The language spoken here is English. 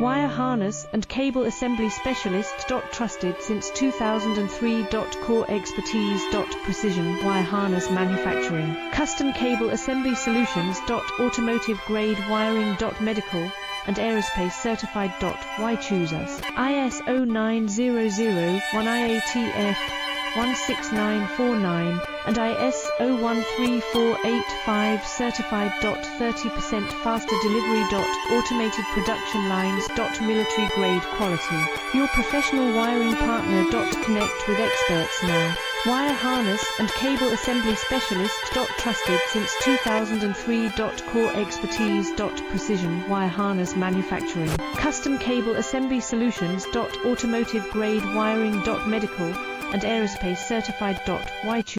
Wire harness and cable assembly specialist. Trusted since 2003. Core expertise. Precision wire harness manufacturing. Custom cable assembly solutions. Automotive grade wiring. Medical and aerospace certified. Why choose us? ISO 9001 IATF 16949 and ISO 13485 certified. 30% faster delivery. Automated production lines. Military grade quality. Your professional wiring partner. Connect with experts now. Wire harness and cable assembly specialist. Trusted since 2003. Core expertise. Precision wire harness manufacturing. Custom cable assembly solutions. Automotive grade wiring. Medical and aerospace certified. Why choose